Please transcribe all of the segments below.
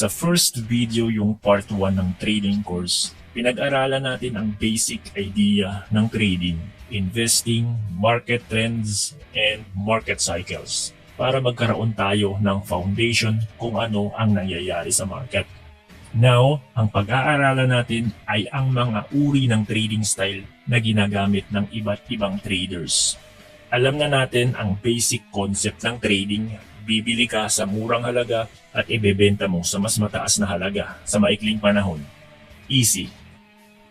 Sa first video yung part 1 ng trading course, pinag-aralan natin ang basic idea ng trading, investing, market trends, and market cycles para magkaroon tayo ng foundation kung ano ang nangyayari sa market. Now, ang pag-aaralan natin ay ang mga uri ng trading style na ginagamit ng iba't ibang traders. Alam na natin ang basic concept ng trading. Bibili ka sa murang halaga at ibebenta mo sa mas mataas na halaga sa maikling panahon. Easy.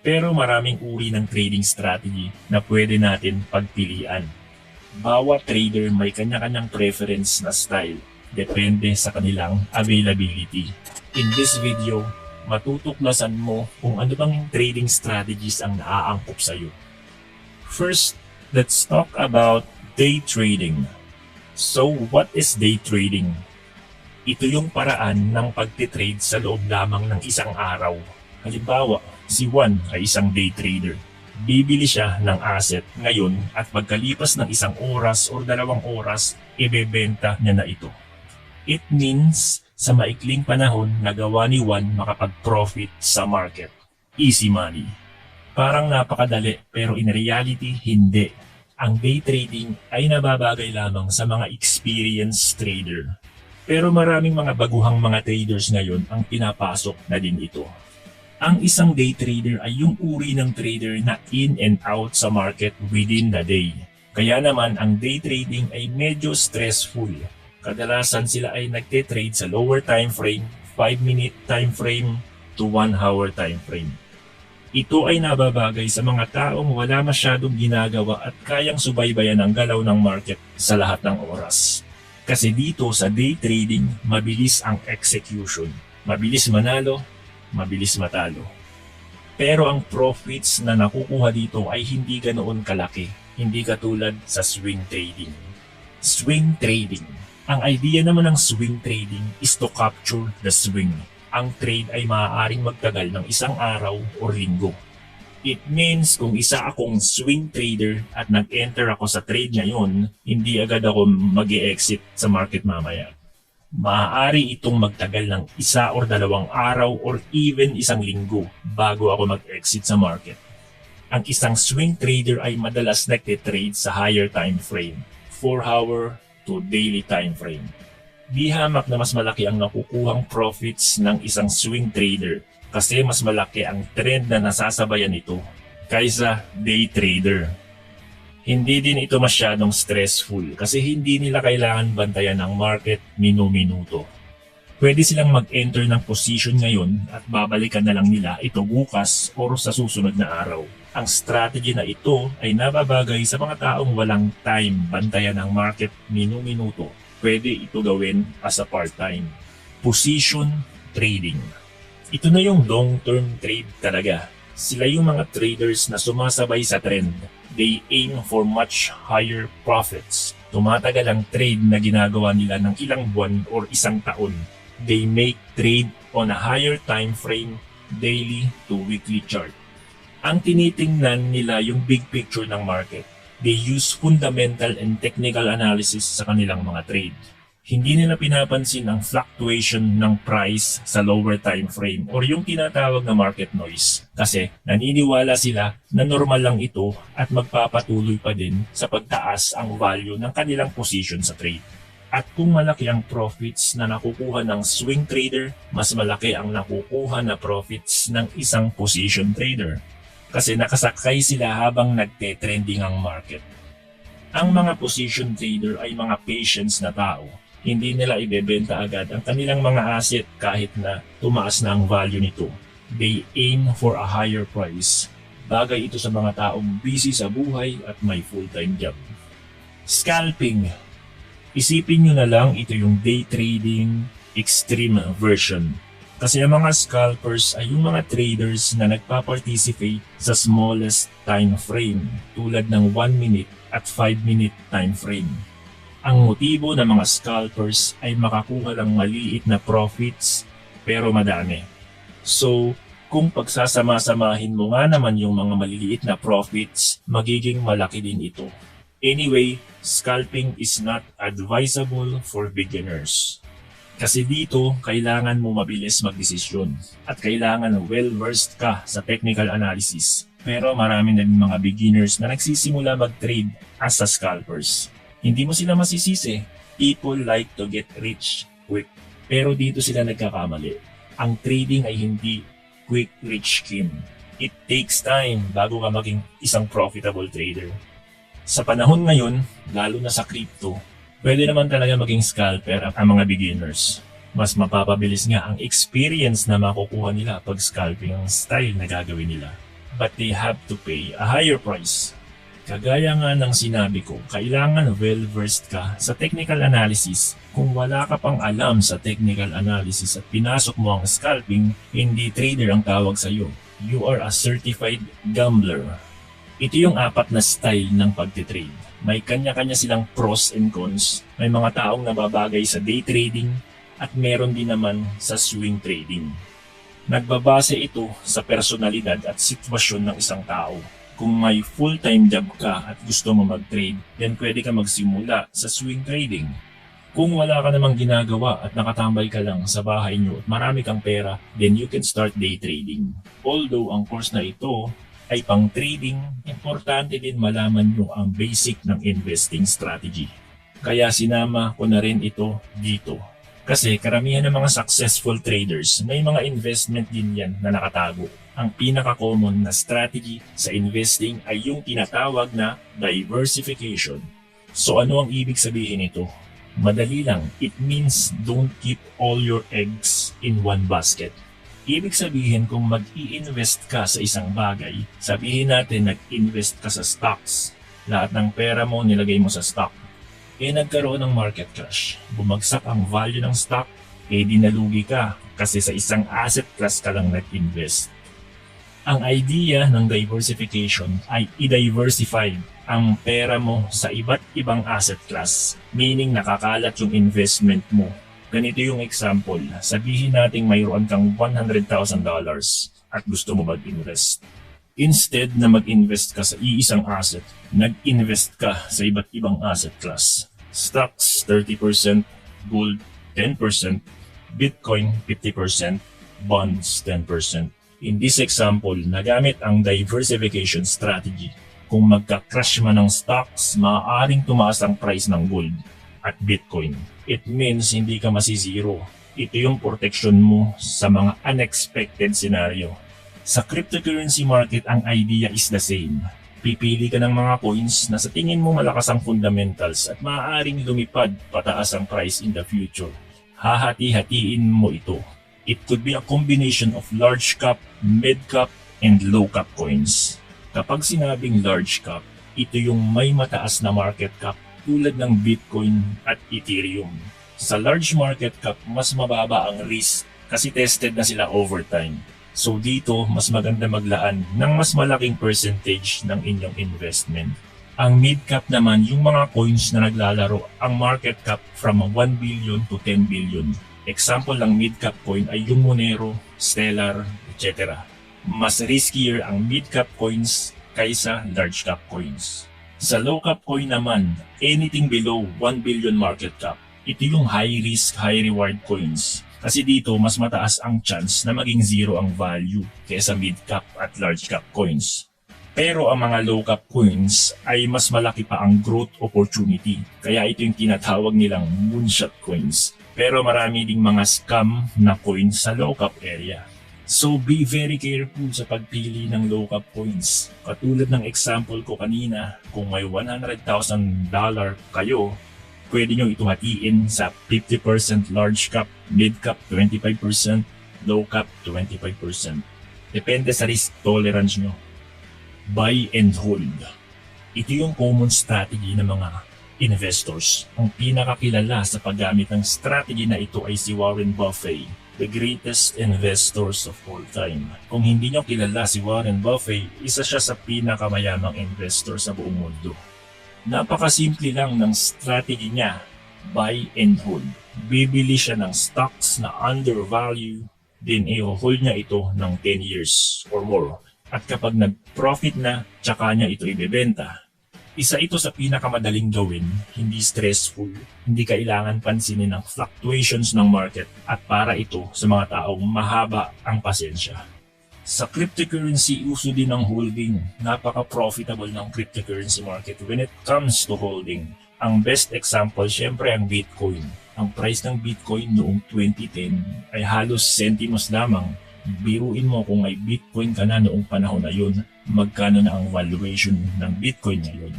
Pero maraming uri ng trading strategy na pwede natin pagpilian. Bawat trader may kanya-kanyang preference na style, depende sa kanilang availability. In this video, matutuklasan mo kung ano bang trading strategies ang naaangkop sa'yo. First, let's talk about day trading. So, what is day trading? Ito yung paraan ng pagtitrade sa loob lamang ng isang araw. Halimbawa, si Juan ay isang day trader. Bibili siya ng asset ngayon at pagkalipas ng isang oras o 2 oras, ibebenta niya na ito. It means, sa maikling panahon, nagawa ni Juan makapag-profit sa market. Easy money. Parang napakadali pero in reality, hindi. Ang day trading ay nababagay lamang sa mga experienced trader. Pero maraming mga baguhang mga traders ngayon ang pinapasok na din ito. Ang isang day trader ay yung uri ng trader na in and out sa market within the day. Kaya naman ang day trading ay medyo stressful. Kadalasan sila ay nagte-trade sa lower time frame, 5-minute time frame to 1 hour time frame. Ito ay nababagay sa mga taong wala masyadong ginagawa at kayang subaybayan ang galaw ng market sa lahat ng oras. Kasi dito sa day trading, mabilis ang execution. Mabilis manalo, mabilis matalo. Pero ang profits na nakukuha dito ay hindi ganoon kalaki, hindi katulad sa swing trading. Swing trading. Ang idea naman ng swing trading is to capture the swing. Ang trade ay maaaring magtagal ng isang araw o linggo. It means kung isa akong swing trader at nag-enter ako sa trade ngayon, hindi agad ako mag-e-exit sa market mamaya. Maaari itong magtagal ng 1 o 2 araw or even isang linggo bago ako mag-exit sa market. Ang isang swing trader ay madalas nagte-trade sa higher time frame, 4-hour to daily time frame. Di hamak na mas malaki ang nakukuhang profits ng isang swing trader kasi mas malaki ang trend na nasasabayan nito kaysa day trader. Hindi din ito masyadong stressful kasi hindi nila kailangan bantayan ang market minu-minuto. Pwede silang mag-enter ng position ngayon at babalikan na lang nila ito bukas o sa susunod na araw. Ang strategy na ito ay nababagay sa mga taong walang time bantayan ang market minu-minuto. Pwede ito gawin as a part-time. Position trading. Ito na yung long-term trade talaga. Sila yung mga traders na sumasabay sa trend. They aim for much higher profits. Tumatagal ang trade na ginagawa nila ng ilang buwan or isang taon. They make trade on a higher time frame, daily to weekly chart. Ang tinitingnan nila yung big picture ng market. They use fundamental and technical analysis sa kanilang mga trade. Hindi nila pinapansin ang fluctuation ng price sa lower time frame or yung tinatawag na market noise kasi naniniwala sila na normal lang ito at magpapatuloy pa din sa pagtaas ang value ng kanilang position sa trade. At kung malaki ang profits na nakukuha ng swing trader, mas malaki ang nakukuha na profits ng isang position trader. Kasi nakasakay sila habang nagte-trending ang market. Ang mga position trader ay mga patience na tao. Hindi nila ibebenta agad ang kanilang mga asset kahit na tumaas na ang value nito. They aim for a higher price. Bagay ito sa mga taong busy sa buhay at may full-time job. Scalping. Isipin nyo na lang ito yung day trading extreme version. Kasi ang mga scalpers ay yung mga traders na nagpa-participate sa smallest time frame tulad ng 1 minute at 5-minute time frame. Ang motibo ng mga scalpers ay makakuha lang maliit na profits pero madami. So, kung pagsasama-samahin mo nga naman yung mga maliliit na profits, magiging malaki din ito. Anyway, scalping is not advisable for beginners. Kasi dito, kailangan mo mabilis magdesisyon at kailangan well-versed ka sa technical analysis. Pero marami na din mga beginners na nagsisimula mag-trade as a scalpers. Hindi mo sila masisisi. People like to get rich quick. Pero dito sila nagkakamali. Ang trading ay hindi quick rich scheme. It takes time bago ka maging isang profitable trader. Sa panahon ngayon, lalo na sa crypto, pwede naman talaga maging scalper ang mga beginners. Mas mapapabilis nga ang experience na makukuha nila pag scalping ang style na gagawin nila. But they have to pay a higher price. Kagaya nga ng sinabi ko, kailangan well-versed ka sa technical analysis. Kung wala ka pang alam sa technical analysis at pinasok mo ang scalping, hindi trader ang tawag sa'yo. You are a certified gambler. Ito yung 4 na style ng pagtitrade. May kanya-kanya silang pros and cons. May mga taong nababagay sa day trading at meron din naman sa swing trading. Nagbabase ito sa personalidad at sitwasyon ng isang tao. Kung may full-time job ka at gusto mo mag-trade, then pwede ka magsimula sa swing trading. Kung wala ka namang ginagawa at nakatambay ka lang sa bahay nyo at marami kang pera, then you can start day trading. Although ang course na ito ay pang trading, importante din malaman nyo ang basic ng investing strategy. Kaya sinama ko na rin ito dito. Kasi karamihan ng mga successful traders, may mga investment din yan na nakatago. Ang pinaka-common na strategy sa investing ay yung tinatawag na diversification. So ano ang ibig sabihin nito? Madali lang, it means don't keep all your eggs in one basket. Ibig sabihin kung mag-i-invest ka sa isang bagay, sabihin natin nag-invest ka sa stocks. Lahat ng pera mo nilagay mo sa stock. Nagkaroon ng market crash. Bumagsak ang value ng stock, dinalugi ka kasi sa isang asset class ka lang nag-invest. Ang idea ng diversification ay i-diversify ang pera mo sa iba't ibang asset class, meaning nakakalat yung investment mo. Ganito yung example, sabihin natin mayroon kang $100,000 at gusto mo mag-invest. Instead na mag-invest ka sa iisang asset, nag-invest ka sa iba't ibang asset class. Stocks 30%, gold 10%, Bitcoin 50%, bonds 10%. In this example, nagamit ang diversification strategy. Kung magka-crash man ng stocks, maaaring tumaas ang price ng gold at Bitcoin. It means hindi ka masizero. Ito yung protection mo sa mga unexpected scenario. Sa cryptocurrency market, ang idea is the same. Pipili ka ng mga coins na sa tingin mo malakas ang fundamentals at maaaring lumipad pataas ang price in the future. Hahati-hatiin mo ito. It could be a combination of large cap, mid cap, and low cap coins. Kapag sinabing large cap, ito yung may mataas na market cap tulad ng Bitcoin at Ethereum. Sa large market cap, mas mababa ang risk kasi tested na sila over time. So dito, mas maganda maglaan ng mas malaking percentage ng inyong investment. Ang mid cap naman, yung mga coins na naglalaro ang market cap from 1 billion to 10 billion. Example ng mid cap coin ay yung Monero, Stellar, etc. Mas riskier ang mid cap coins kaysa large cap coins. Sa low cap coin naman, anything below 1 billion market cap. Ito yung high risk, high reward coins. Kasi dito, mas mataas ang chance na maging zero ang value kaysa mid cap at large cap coins. Pero ang mga low cap coins ay mas malaki pa ang growth opportunity. Kaya ito yung tinatawag nilang moonshot coins. Pero marami ding mga scam na coins sa low cap area. So be very careful sa pagpili ng low cap coins. Katulad ng example ko kanina, kung may $100,000 kayo, pwede nyo ito hatiin sa 50% large cap, mid cap 25%, low cap 25%. Depende sa risk tolerance nyo. Buy and hold. Ito yung common strategy ng mga investors. Ang pinakakilala sa paggamit ng strategy na ito ay si Warren Buffett, the greatest investors of all time. Kung hindi nyo kilala si Warren Buffett, isa siya sa pinakamayamang investor sa buong mundo. Napakasimple lang ng strategy niya, buy and hold. Bibili siya ng stocks na undervalue, then i-hold niya ito ng 10 years or more. At kapag nag-profit na, tsaka niya ito ibebenta. Isa ito sa pinakamadaling gawin, hindi stressful, hindi kailangan pansinin ang fluctuations ng market at para ito sa mga taong mahaba ang pasensya. Sa cryptocurrency, uso din ang holding. Napaka-profitable ng cryptocurrency market when it comes to holding. Ang best example, syempre ang Bitcoin. Ang price ng Bitcoin noong 2010 ay halos centimos lamang. Biruin mo kung may Bitcoin ka na noong panahon na yun, magkano na ang valuation ng Bitcoin ngayon.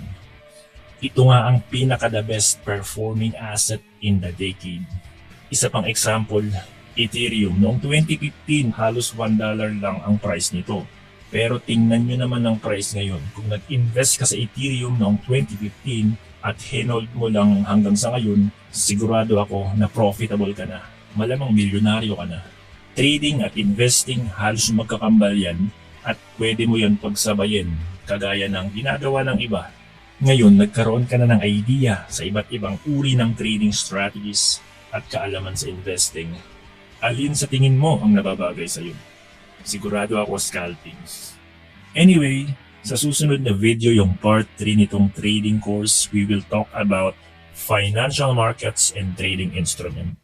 Ito nga ang pinaka-the best performing asset in the decade. Isa pang example, Ethereum. Noong 2015, halos $1 lang ang price nito. Pero tingnan nyo naman ang price ngayon. Kung nag-invest ka sa Ethereum noong 2015 at hinold mo lang hanggang sa ngayon, sigurado ako na profitable ka na. Malamang milyonaryo ka na. Trading at investing halos magkakambal yan at pwede mo yan pagsabayin kagaya ng ginagawa ng iba. Ngayon, nagkaroon ka na ng idea sa iba't ibang uri ng trading strategies at kaalaman sa investing. Alin sa tingin mo ang nababagay sa iyo? Sigurado ako scalping. Anyway, sa susunod na video yung part 3 nitong trading course, we will talk about financial markets and trading instrument.